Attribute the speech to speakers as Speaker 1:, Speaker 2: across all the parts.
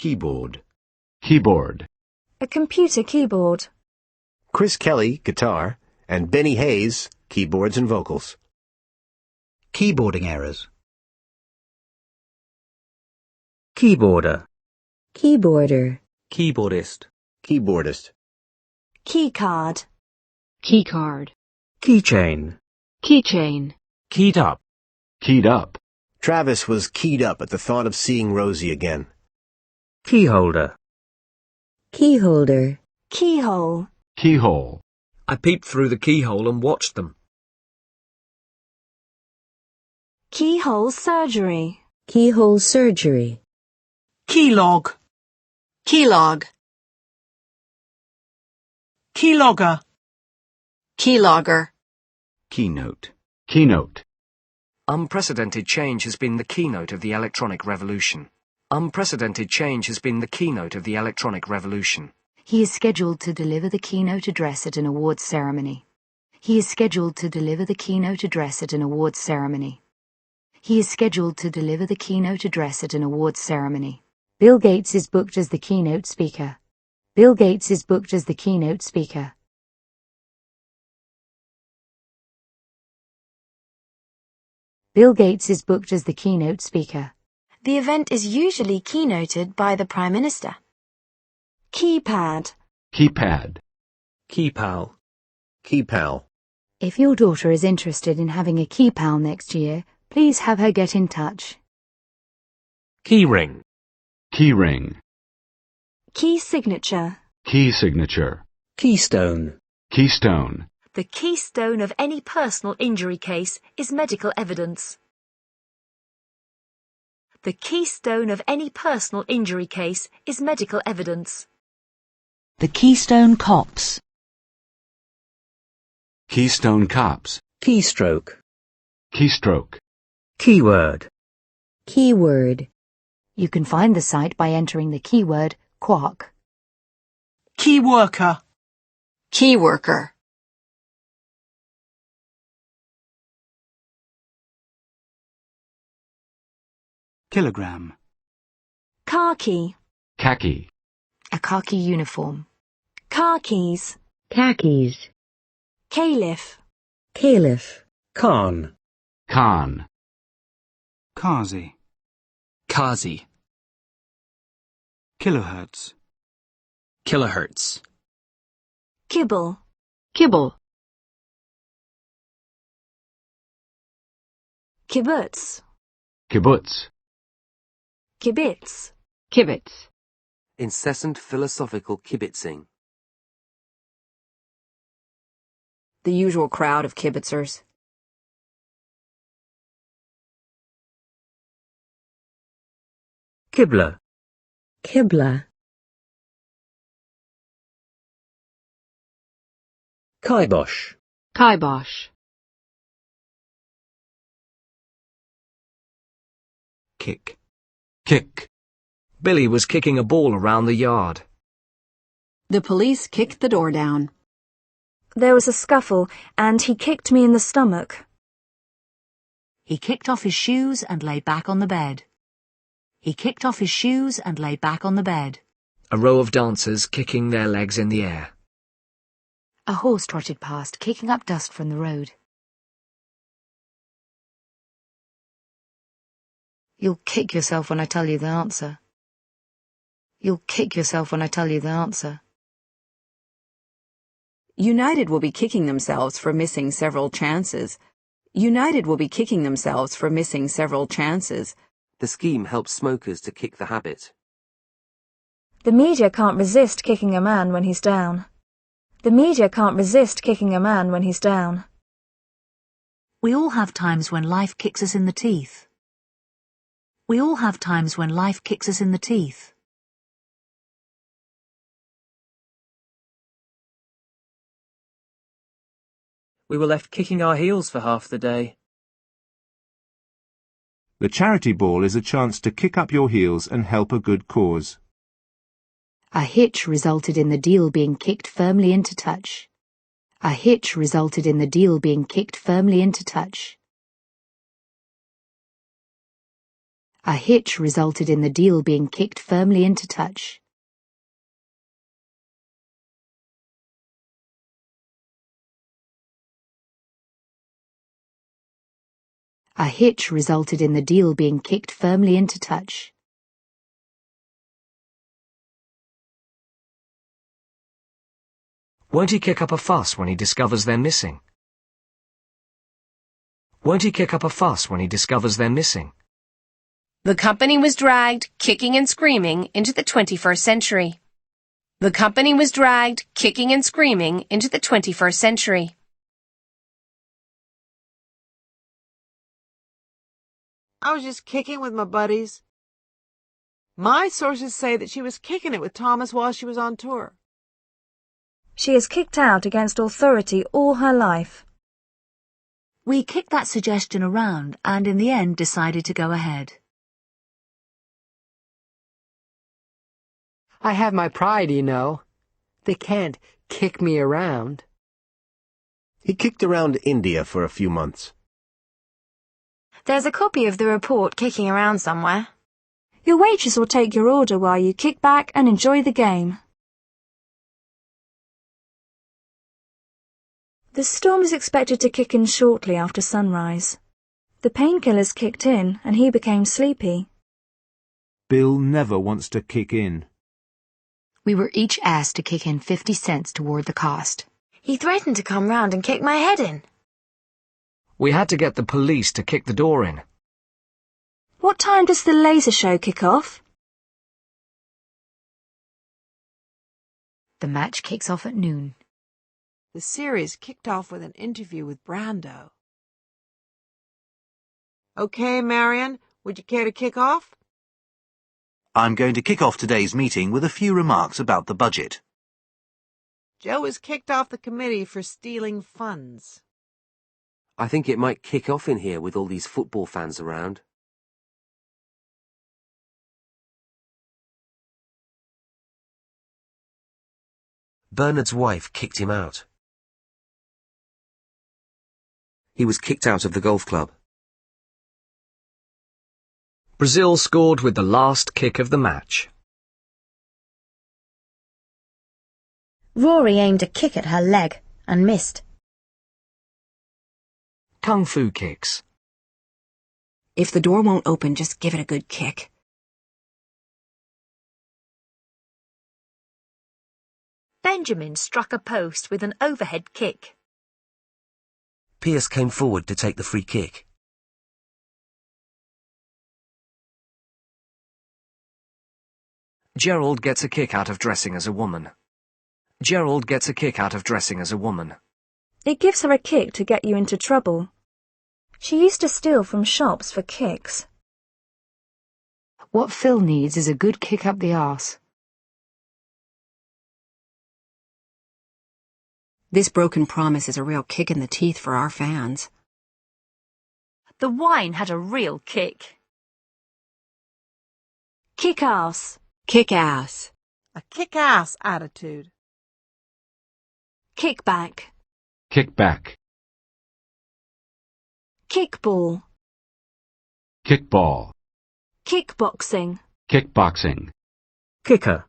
Speaker 1: Keyboard.
Speaker 2: Keyboard.
Speaker 3: A computer keyboard.
Speaker 4: Chris Kelly, guitar, and Benny Hayes, keyboards and vocals.
Speaker 1: Keyboarding errors. Keyboarder.
Speaker 5: Keyboarder.
Speaker 6: Keyboardist.
Speaker 4: Keyboardist.
Speaker 3: Keycard.
Speaker 5: Keycard.
Speaker 1: Keychain.
Speaker 5: Keychain.
Speaker 6: Keyed up.
Speaker 2: Keyed up.
Speaker 4: Travis was keyed up at the thought of seeing Rosie again.
Speaker 1: Keyholder.
Speaker 5: Keyholder.
Speaker 3: Keyhole.
Speaker 2: Keyhole.
Speaker 6: I peeped through the keyhole and watched them.
Speaker 3: Keyhole surgery.
Speaker 5: Keyhole surgery.
Speaker 7: Keylog.
Speaker 5: Keylog.
Speaker 7: Keylogger.
Speaker 5: Keylogger.
Speaker 1: Keynote.
Speaker 2: Keynote.
Speaker 6: Unprecedented change has been the keynote of the electronic revolution. Unprecedented change has been the keynote of the electronic revolution.
Speaker 8: He is scheduled to deliver the keynote address at an awards ceremony. He is scheduled to deliver the keynote address at an awards ceremony. He is scheduled to deliver the keynote address at an awards ceremony. Bill Gates is booked as the keynote speaker. Bill Gates is booked as the keynote speaker. Bill Gates is booked as the keynote speaker.
Speaker 3: The event is usually keynoted by the Prime Minister. Keypad.
Speaker 2: Keypad.
Speaker 6: Keypal.
Speaker 4: Keypal.
Speaker 8: If your daughter is interested in having a keypal next year, please have her get in touch.
Speaker 6: Keyring.
Speaker 2: Keyring.
Speaker 3: Key signature.
Speaker 2: Key signature.
Speaker 1: Keystone.
Speaker 2: Keystone.
Speaker 3: The keystone of any personal injury case is medical evidence. The keystone of any personal injury case is medical evidence.
Speaker 8: The Keystone Cops.
Speaker 2: Keystone Cops.
Speaker 1: Keystroke.
Speaker 2: Keystroke.
Speaker 1: Keyword.
Speaker 5: Keyword.
Speaker 8: You can find the site by entering the keyword quark.
Speaker 7: Key worker.
Speaker 5: Key worker.
Speaker 7: Kilogram.
Speaker 3: Khaki.
Speaker 2: Khaki.
Speaker 8: A khaki uniform.
Speaker 3: Car keys.
Speaker 5: Khakis.
Speaker 3: Caliph.
Speaker 5: Caliph.
Speaker 1: Khan.
Speaker 2: Khan.
Speaker 7: Kazi.
Speaker 6: Kazi.
Speaker 7: Kilohertz.
Speaker 6: Kilohertz.
Speaker 3: Kibble.
Speaker 5: Kibble.
Speaker 3: Kibbutz.
Speaker 2: Kibbutz.
Speaker 3: Kibitz.
Speaker 5: Kibitz.
Speaker 9: Incessant philosophical kibitzing.
Speaker 5: The usual crowd of kibitzers.
Speaker 1: Kibler.
Speaker 5: Kibla.
Speaker 1: Kibosh.
Speaker 5: Kibosh.
Speaker 1: Kick.
Speaker 2: Kick.
Speaker 6: Billy was kicking a ball around the yard.
Speaker 5: The police kicked the door down.
Speaker 3: There was a scuffle, and he kicked me in the stomach.
Speaker 8: He kicked off his shoes and lay back on the bed. He kicked off his shoes and lay back on the bed.
Speaker 6: A row of dancers kicking their legs in the air.
Speaker 8: A horse trotted past, kicking up dust from the road. You'll kick yourself when I tell you the answer. You'll kick yourself when I tell you the answer.
Speaker 5: United will be kicking themselves for missing several chances. United will be kicking themselves for missing several chances.
Speaker 9: The scheme helps smokers to kick the habit.
Speaker 3: The media can't resist kicking a man when he's down. The media can't resist kicking a man when he's down.
Speaker 8: We all have times when life kicks us in the teeth. We all have times when life kicks us in the teeth.
Speaker 6: We were left kicking our heels for half the day.
Speaker 10: The charity ball is a chance to kick up your heels and help a good cause.
Speaker 8: A hitch resulted in the deal being kicked firmly into touch. A hitch resulted in the deal being kicked firmly into touch. A hitch resulted in the deal being kicked firmly into touch. A hitch resulted in the deal being kicked firmly into touch.
Speaker 6: Won't he kick up a fuss when he discovers they're missing? Won't he kick up a fuss when he discovers they're missing?
Speaker 11: The company was dragged, kicking and screaming, into the 21st century. The company was dragged, kicking and screaming, into the 21st century.
Speaker 12: I was just kicking with my buddies. My sources say that she was kicking it with Thomas while she was on tour.
Speaker 3: She is kicked out against authority all her life.
Speaker 8: We kicked that suggestion around and in the end decided to go ahead.
Speaker 13: I have my pride, you know. They can't kick me around.
Speaker 4: He kicked around India for a few months.
Speaker 3: There's a copy of the report kicking around somewhere. Your waitress will take your order while you kick back and enjoy the game. The storm is expected to kick in shortly after sunrise. The painkillers kicked in and he became sleepy.
Speaker 10: Bill never wants to kick in.
Speaker 8: We were each asked to kick in 50 cents toward the cost.
Speaker 3: He threatened to come round and kick my head in.
Speaker 6: We had to get the police to kick the door in.
Speaker 3: What time does the laser show kick off?
Speaker 8: The match kicks off at noon.
Speaker 12: The series kicked off with an interview with Brando. Okay, Marion, would you care to kick off?
Speaker 14: I'm going to kick off today's meeting with a few remarks about the budget.
Speaker 12: Joe was kicked off the committee for stealing funds.
Speaker 9: I think it might kick off in here with all these football fans around. Bernard's wife kicked him out. He was kicked out of the golf club.
Speaker 6: Brazil scored with the last kick of the match.
Speaker 3: Rory aimed a kick at her leg and missed.
Speaker 6: Kung fu kicks.
Speaker 5: If the door won't open, just give it a good kick.
Speaker 8: Benjamin struck a post with an overhead kick.
Speaker 9: Pierce came forward to take the free kick.
Speaker 6: Gerald gets a kick out of dressing as a woman. Gerald gets a kick out of dressing as a woman.
Speaker 3: It gives her a kick to get you into trouble. She used to steal from shops for kicks.
Speaker 8: What Phil needs is a good kick up the arse.
Speaker 5: This broken promise is a real kick in the teeth for our fans.
Speaker 8: The wine had a real kick.
Speaker 3: Kick ass.
Speaker 5: Kick ass.
Speaker 12: A kick-ass attitude.
Speaker 3: Kick back.
Speaker 2: Kick back.
Speaker 3: Kickball.
Speaker 2: Kickball.
Speaker 3: Kickboxing.
Speaker 2: Kickboxing.
Speaker 1: Kicker.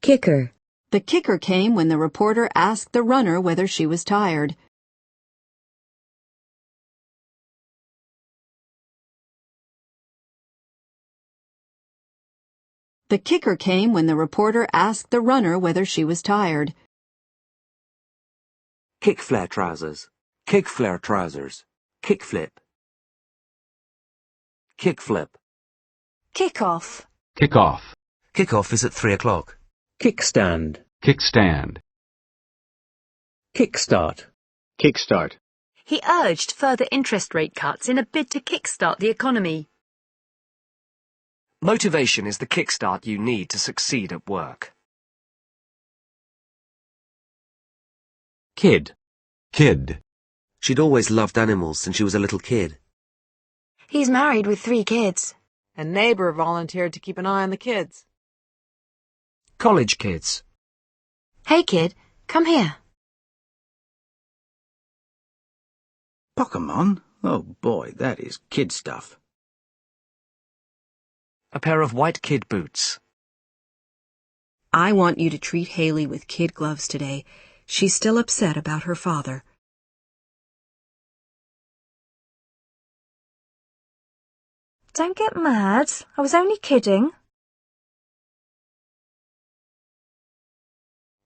Speaker 5: Kicker. The kicker came when the reporter asked the runner whether she was tired. The kicker came when the reporter asked the runner whether she was tired.
Speaker 9: Kick flare trousers. Kick flare trousers. Kick flip. Kick flip.
Speaker 3: Kick off.
Speaker 2: Kick off.
Speaker 9: Kick off is at 3 o'clock.
Speaker 1: Kickstand.
Speaker 2: Kickstand.
Speaker 1: Kickstart.
Speaker 4: Kickstart.
Speaker 8: He urged further interest rate cuts in a bid to kickstart the economy.
Speaker 6: Motivation is the kickstart you need to succeed at work.
Speaker 1: Kid.
Speaker 2: Kid.
Speaker 9: She'd always loved animals since she was a little kid.
Speaker 3: He's married with 3 kids.
Speaker 12: A neighbor volunteered to keep an eye on the kids.
Speaker 6: College kids.
Speaker 3: Hey kid, come here.
Speaker 15: Pokemon? Oh boy, that is kid stuff.
Speaker 6: A pair of white kid boots.
Speaker 5: I want you to treat Haley with kid gloves today. She's still upset about her father.
Speaker 3: Don't get mad. I was only kidding.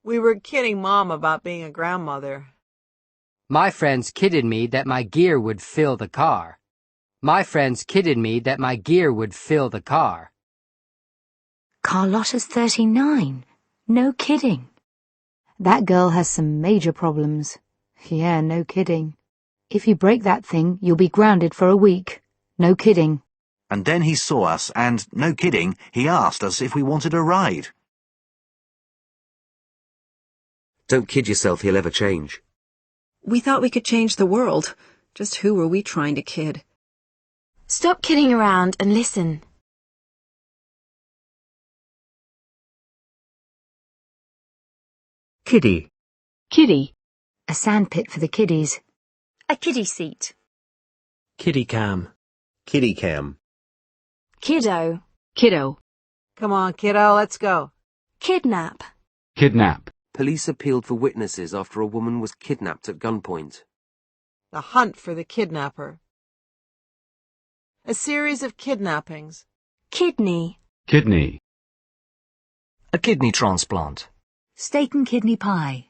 Speaker 12: We were kidding Mom about being a grandmother.
Speaker 13: My friends kidded me that my gear would fill the car. My friends kidded me that my gear would fill the car.
Speaker 8: Carlotta's 39. No kidding. That girl has some major problems. Yeah, no kidding. If you break that thing, you'll be grounded for a week. No kidding.
Speaker 14: And then he saw us and, no kidding, he asked us if we wanted a ride.
Speaker 9: Don't kid yourself, he'll ever change.
Speaker 5: We thought we could change the world. Just who were we trying to kid?
Speaker 3: Stop kidding around and listen.
Speaker 1: Kiddie.
Speaker 8: Kiddie. A sandpit for the kiddies.
Speaker 3: A kiddie seat.
Speaker 1: Kiddie cam.
Speaker 4: Kitty cam.
Speaker 3: Kiddo.
Speaker 8: Kiddo.
Speaker 12: Come on, kiddo, let's go.
Speaker 3: Kidnap.
Speaker 2: Kidnap.
Speaker 9: Police appealed for witnesses after a woman was kidnapped at gunpoint.
Speaker 12: The hunt for the kidnapper. A series of kidnappings.
Speaker 3: Kidney.
Speaker 2: Kidney.
Speaker 6: A kidney transplant.
Speaker 8: Steak and kidney pie.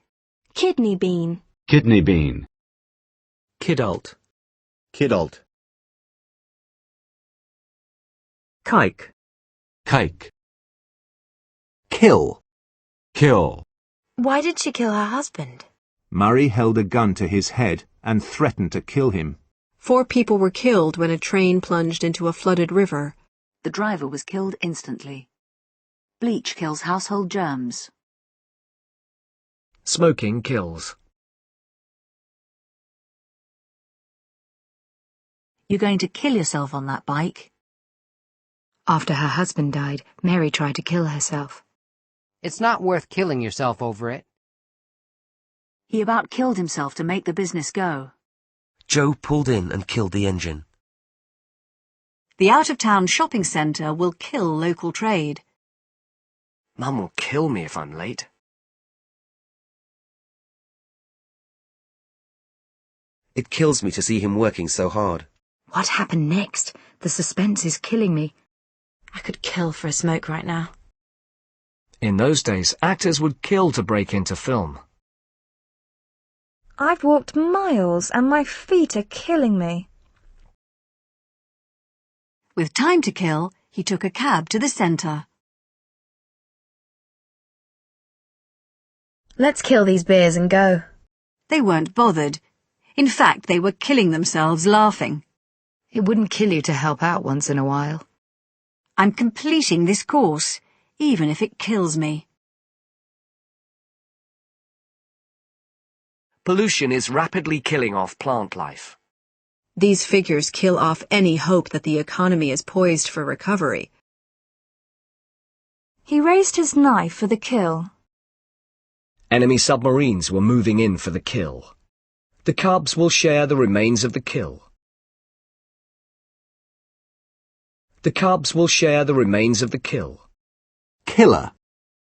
Speaker 3: Kidney bean.
Speaker 2: Kidney bean.
Speaker 1: Kidult.
Speaker 4: Kidult.
Speaker 1: Kike.
Speaker 2: Kike.
Speaker 14: Kill.
Speaker 2: Kill.
Speaker 3: Why did she kill her husband?
Speaker 10: Murray held a gun to his head and threatened to kill him.
Speaker 5: 4 people were killed when a train plunged into a flooded river.
Speaker 8: The driver was killed instantly. Bleach kills household germs.
Speaker 6: Smoking kills.
Speaker 8: You're going to kill yourself on that bike. After her husband died, Mary tried to kill herself.
Speaker 13: It's not worth killing yourself over it.
Speaker 8: He about killed himself to make the business go.
Speaker 9: Joe pulled in and killed the engine.
Speaker 5: The out-of-town shopping centre will kill local trade.
Speaker 6: Mum will kill me if I'm late.
Speaker 9: It kills me to see him working so hard.
Speaker 8: What happened next? The suspense is killing me.
Speaker 3: I could kill for a smoke right now.
Speaker 6: In those days, actors would kill to break into film.
Speaker 3: I've walked miles and my feet are killing me.
Speaker 5: With time to kill, he took a cab to the centre.
Speaker 3: Let's kill these beers and go.
Speaker 5: They weren't bothered. In fact, they were killing themselves laughing.
Speaker 8: It wouldn't kill you to help out once in a while.
Speaker 5: I'm completing this course, even if it kills me.
Speaker 6: Pollution is rapidly killing off plant life.
Speaker 5: These figures kill off any hope that the economy is poised for recovery.
Speaker 3: He raised his knife for the kill.
Speaker 6: Enemy submarines were moving in for the kill. The Cubs will share the remains of the kill. The Cubs will share the remains of the kill.
Speaker 14: Killer.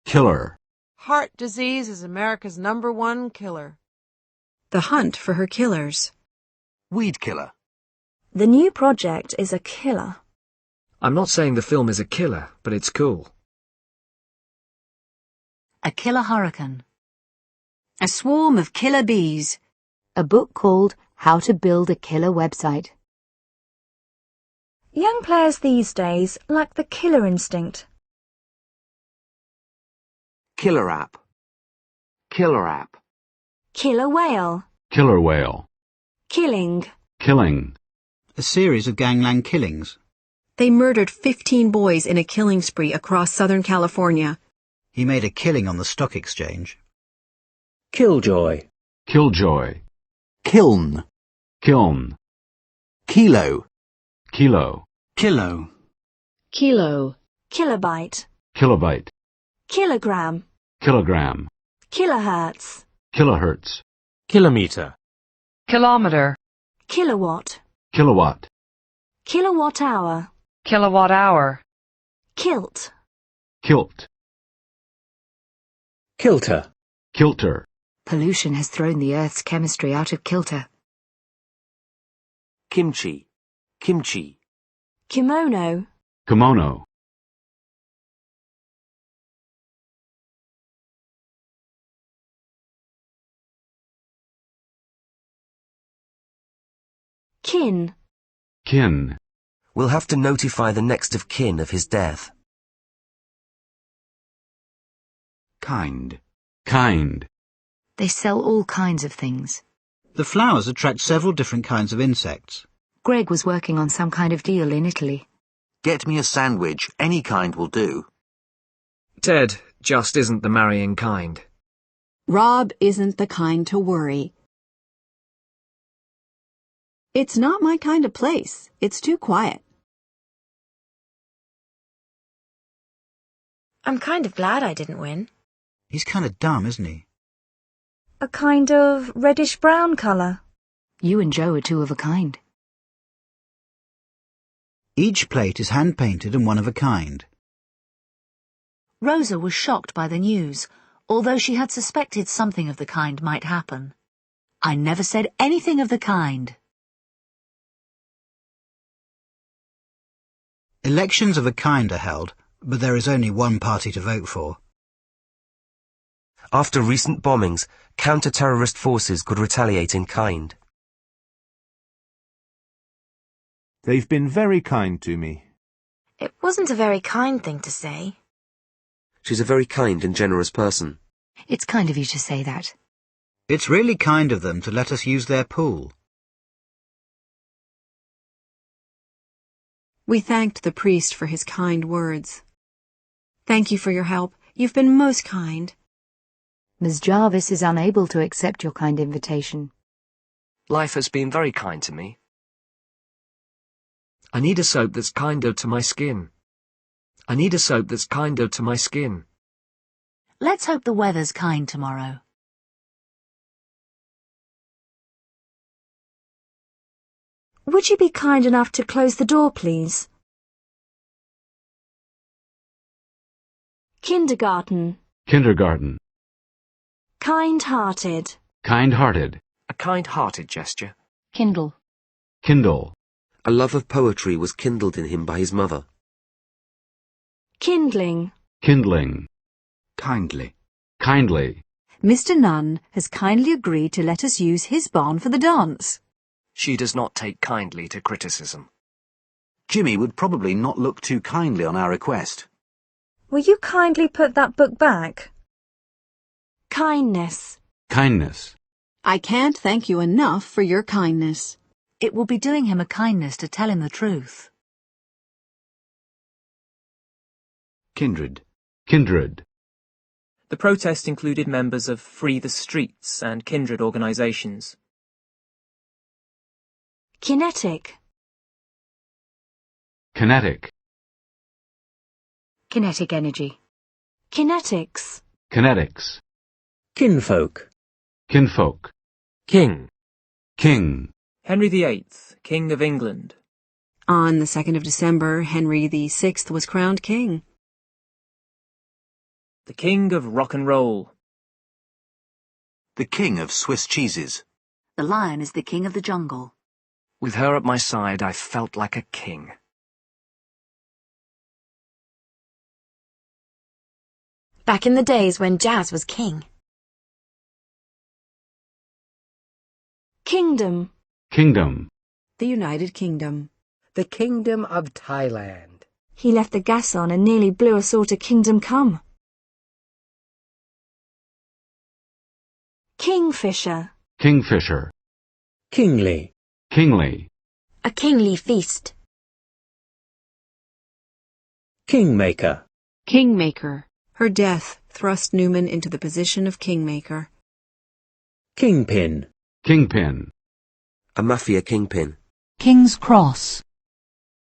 Speaker 2: Killer.
Speaker 12: Heart disease is America's #1 killer.
Speaker 5: The hunt for her killers.
Speaker 14: Weed killer.
Speaker 3: The new project is a killer.
Speaker 6: I'm not saying the film is a killer, but it's cool.
Speaker 8: A killer hurricane.
Speaker 5: A swarm of killer bees.
Speaker 8: A book called How to Build a Killer Website.
Speaker 3: Young players these days lack the killer instinct.
Speaker 9: Killer app. Killer app.
Speaker 3: Killer whale.
Speaker 2: Killer whale.
Speaker 3: Killing.
Speaker 2: Killing.
Speaker 7: A series of gangland killings.
Speaker 5: They murdered 15 boys in a killing spree across Southern California.
Speaker 7: He made a killing on the stock exchange.
Speaker 1: Killjoy.
Speaker 2: Killjoy.
Speaker 14: Kiln.
Speaker 2: Kiln.
Speaker 14: Kilo.
Speaker 2: Kilo.
Speaker 7: Kilo.
Speaker 8: Kilo.
Speaker 3: Kilobyte.
Speaker 2: Kilobyte.
Speaker 3: Kilogram.
Speaker 2: Kilogram.
Speaker 3: Kilohertz.
Speaker 2: Kilohertz.
Speaker 1: Kilometer.
Speaker 11: Kilometer.
Speaker 3: Kilowatt.
Speaker 2: Kilowatt.
Speaker 3: Kilowatt hour.
Speaker 11: Kilowatt hour.
Speaker 3: Kilt.
Speaker 2: Kilt.
Speaker 1: Kilter.
Speaker 2: Kilter.
Speaker 8: Pollution has thrown the Earth's chemistry out of kilter.
Speaker 9: Kimchi. Kimchi.
Speaker 3: Kimono.
Speaker 2: Kimono.
Speaker 3: Kin.
Speaker 2: Kin.
Speaker 9: We'll have to notify the next of kin of his death.
Speaker 14: Kind.
Speaker 2: Kind.
Speaker 8: They sell all kinds of things.
Speaker 7: The flowers attract several different kinds of insects.
Speaker 8: Greg was working on some kind of deal in Italy.
Speaker 14: Get me a sandwich, any kind will do.
Speaker 6: Ted just isn't the marrying kind.
Speaker 15: Rob isn't the kind to worry. It's not my kind of place. It's too quiet.
Speaker 3: I'm kind of glad I didn't win.
Speaker 7: He's kind of dumb, isn't he?
Speaker 3: A kind of reddish-brown colour.
Speaker 8: You and Joe are two of a kind.
Speaker 7: Each plate is hand-painted and one of a kind.
Speaker 16: Rosa was shocked by the news, although she had suspected something of the kind might happen. I never said anything of the kind.
Speaker 7: Elections of a kind are held, but there is only one party to vote for.
Speaker 9: After recent bombings, counter-terrorist forces could retaliate in kind.
Speaker 10: They've been very kind to me.
Speaker 3: It wasn't a very kind thing to say.
Speaker 9: She's a very kind and generous person.
Speaker 8: It's kind of you to say that.
Speaker 7: It's really kind of them to let us use their pool.
Speaker 15: We thanked the priest for his kind words. Thank you for your help. You've been most kind.
Speaker 8: Ms. Jarvis is unable to accept your kind invitation.
Speaker 6: Life has been very kind to me. I need a soap that's kinder to my skin. I need a soap that's kinder to my skin.
Speaker 16: Let's hope the weather's kind tomorrow.
Speaker 3: Would you be kind enough to close the door, please? Kindergarten.
Speaker 2: Kindergarten.
Speaker 3: Kind-hearted.
Speaker 2: Kind-hearted.
Speaker 6: A kind-hearted gesture.
Speaker 8: Kindle.
Speaker 2: Kindle.
Speaker 9: A love of poetry was kindled in him by his mother.
Speaker 3: Kindling.
Speaker 2: Kindling.
Speaker 14: Kindly.
Speaker 2: Kindly.
Speaker 15: Mr. Nunn has kindly agreed to let us use his barn for the dance.
Speaker 6: She does not take kindly to criticism.
Speaker 14: Jimmy would probably not look too kindly on our request.
Speaker 3: Will you kindly put that book back? Kindness.
Speaker 2: Kindness.
Speaker 15: I can't thank you enough for your kindness.
Speaker 16: It will be doing him a kindness to tell him the truth.
Speaker 14: Kindred.
Speaker 2: Kindred.
Speaker 17: The protest included members of Free the Streets and kindred organisations.
Speaker 3: Kinetic.
Speaker 2: Kinetic.
Speaker 8: Kinetic energy.
Speaker 3: Kinetics.
Speaker 2: Kinetics.
Speaker 1: Kinfolk.
Speaker 2: Kinfolk.
Speaker 6: King.
Speaker 2: King.
Speaker 17: Henry VIII, King of England.
Speaker 15: On the 2nd of December, Henry VI was crowned king.
Speaker 17: The King of Rock and Roll.
Speaker 14: The king of Swiss cheeses.
Speaker 16: The lion is the king of the jungle.
Speaker 6: With her at my side, I felt like a king.
Speaker 3: Back in the days when jazz was king. Kingdom.
Speaker 2: Kingdom.
Speaker 15: The United Kingdom.
Speaker 13: The Kingdom of Thailand.
Speaker 3: He left the gas on and nearly blew us all to Kingdom Come. Kingfisher.
Speaker 2: Kingfisher.
Speaker 1: Kingly.
Speaker 2: Kingly.
Speaker 3: A kingly feast.
Speaker 1: Kingmaker.
Speaker 15: Kingmaker. Her death thrust Newman into the position of kingmaker.
Speaker 1: Kingpin.
Speaker 2: Kingpin.
Speaker 9: A mafia kingpin.
Speaker 16: King's Cross.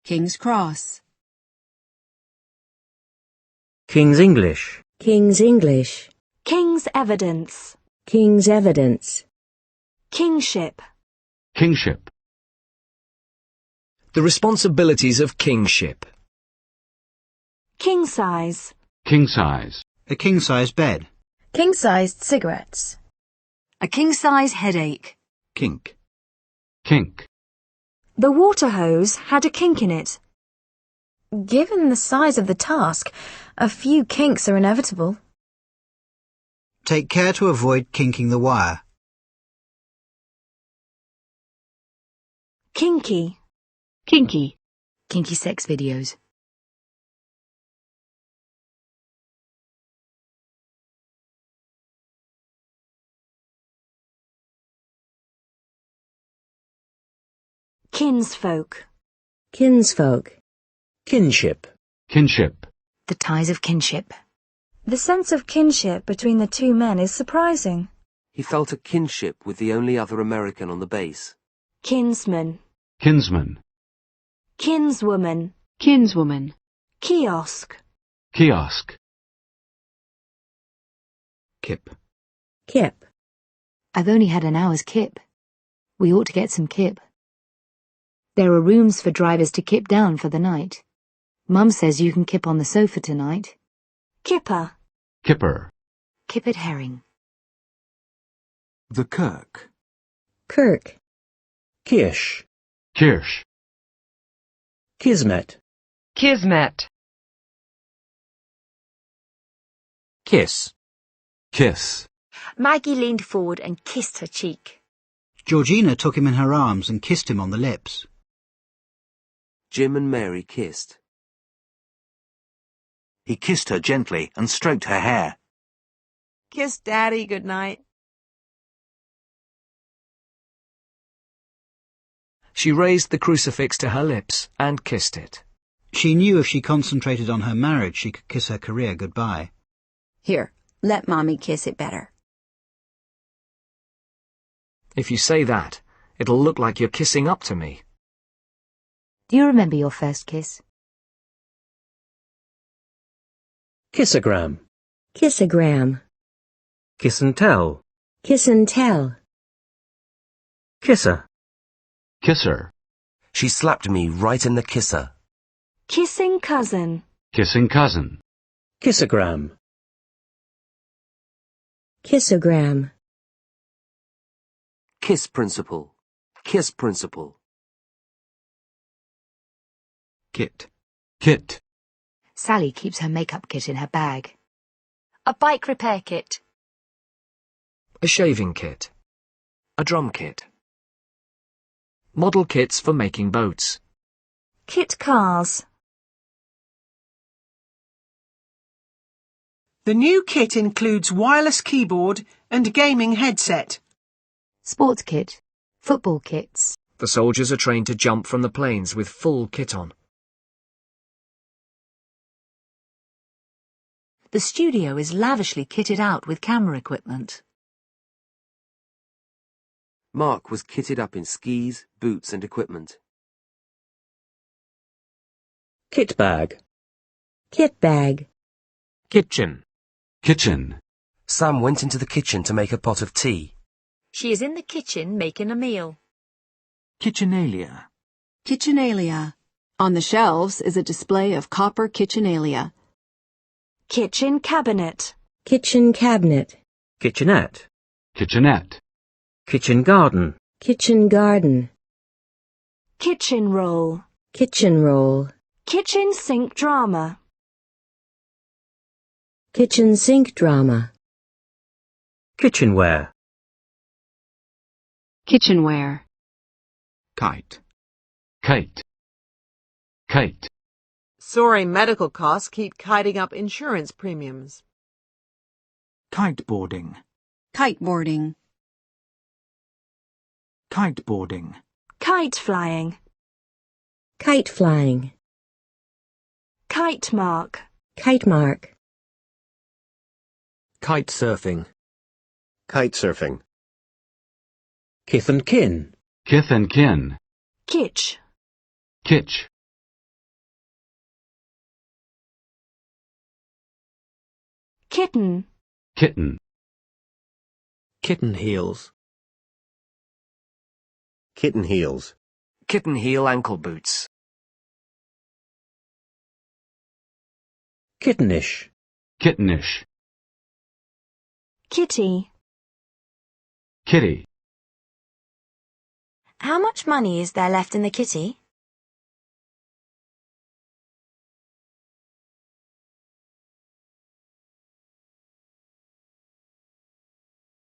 Speaker 15: King's Cross.
Speaker 1: King's English.
Speaker 3: King's English. King's Evidence. King's Evidence. Kingship.
Speaker 2: Kingship.
Speaker 6: The responsibilities of kingship.
Speaker 3: King size.
Speaker 2: King size.
Speaker 7: A king-size bed.
Speaker 11: King-sized cigarettes.
Speaker 16: A king-size headache.
Speaker 10: Kink.
Speaker 2: Kink.
Speaker 3: The water hose had a kink in it.
Speaker 11: Given the size of the task, a few kinks are inevitable.
Speaker 7: Take care to avoid kinking the wire.
Speaker 3: Kinky.
Speaker 16: Kinky.
Speaker 8: Kinky sex videos.
Speaker 3: Kinsfolk.
Speaker 1: Kinsfolk. Kinship.
Speaker 2: Kinship.
Speaker 8: The ties of kinship.
Speaker 3: The sense of kinship between the two men is surprising.
Speaker 9: He felt a kinship with the only other American on the base.
Speaker 3: Kinsman.
Speaker 2: Kinsman.
Speaker 3: Kinswoman.
Speaker 15: Kinswoman.
Speaker 3: Kiosk.
Speaker 2: Kiosk.
Speaker 10: Kip.
Speaker 1: Kip.
Speaker 8: I've only had an hour's kip. We ought to get some kip. There are rooms for drivers to kip down for the night. Mum says you can kip on the sofa tonight.
Speaker 3: Kipper.
Speaker 2: Kipper.
Speaker 8: Kippered herring.
Speaker 10: The Kirk.
Speaker 1: Kirk. Kirsch.
Speaker 2: Kirsch.
Speaker 1: Kismet.
Speaker 18: Kismet.
Speaker 6: Kiss.
Speaker 2: Kiss.
Speaker 16: Maggie leaned forward and kissed her cheek.
Speaker 7: Georgina took him in her arms and kissed him on the lips.
Speaker 9: Jim and Mary kissed.
Speaker 14: He kissed her gently and stroked her hair.
Speaker 12: Kiss Daddy good night.
Speaker 6: She raised the crucifix to her lips and kissed it.
Speaker 7: She knew if she concentrated on her marriage, she could kiss her career goodbye.
Speaker 5: Here, let Mommy kiss it better.
Speaker 6: If you say that, it'll look like you're kissing up to me.
Speaker 8: Do you remember your first kiss?
Speaker 1: Kissogram.
Speaker 5: Kissogram.
Speaker 1: Kiss and tell.
Speaker 5: Kiss and tell.
Speaker 1: Kisser.
Speaker 2: Kisser.
Speaker 9: She slapped me right in the kisser.
Speaker 3: Kissing cousin.
Speaker 2: Kissing cousin.
Speaker 1: Kissogram.
Speaker 5: Kissogram.
Speaker 9: Kiss principle. Kiss principle.
Speaker 10: Kit.
Speaker 2: Kit.
Speaker 8: Sally keeps her makeup kit in her bag.
Speaker 16: A bike repair kit.
Speaker 6: A shaving kit. A drum kit. Model kits for making boats.
Speaker 3: Kit cars.
Speaker 12: The new kit includes wireless keyboard and gaming headset.
Speaker 8: Sports kit. Football kits.
Speaker 6: The soldiers are trained to jump from the planes with full kit on.
Speaker 16: The studio is lavishly kitted out with camera equipment.
Speaker 9: Mark was kitted up in skis, boots and equipment.
Speaker 1: Kit bag.
Speaker 5: Kit bag.
Speaker 6: Kitchen.
Speaker 2: Kitchen.
Speaker 9: Sam went into the kitchen to make a pot of tea.
Speaker 16: She is in the kitchen making a meal.
Speaker 10: Kitchenalia.
Speaker 15: Kitchenalia. On the shelves is a display of copper kitchenalia.
Speaker 3: Kitchen cabinet.
Speaker 5: Kitchen cabinet.
Speaker 1: Kitchenette.
Speaker 2: Kitchenette.
Speaker 1: Kitchen garden.
Speaker 5: Kitchen garden.
Speaker 3: Kitchen roll.
Speaker 5: Kitchen roll.
Speaker 3: Kitchen sink drama.
Speaker 5: Kitchen sink drama.
Speaker 1: Kitchenware.
Speaker 15: Kitchenware.
Speaker 10: Kite.
Speaker 2: Kite. Kite.
Speaker 12: Soaring medical costs keep kiting up insurance premiums.
Speaker 10: Kiteboarding.
Speaker 15: Kiteboarding.
Speaker 10: Kiteboarding.
Speaker 3: Kite flying.
Speaker 5: Kite flying.
Speaker 3: Kite mark.
Speaker 5: Kite mark.
Speaker 9: Kite surfing.
Speaker 4: Kite surfing.
Speaker 1: Kith and kin.
Speaker 2: Kith and kin.
Speaker 3: Kitsch.
Speaker 2: Kitsch.
Speaker 3: Kitten.
Speaker 2: Kitten.
Speaker 9: Kitten heels.
Speaker 4: Kitten heels.
Speaker 6: Kitten heel ankle boots.
Speaker 1: Kittenish.
Speaker 2: Kittenish.
Speaker 3: Kitty.
Speaker 2: Kitty.
Speaker 3: How much money is there left in the kitty?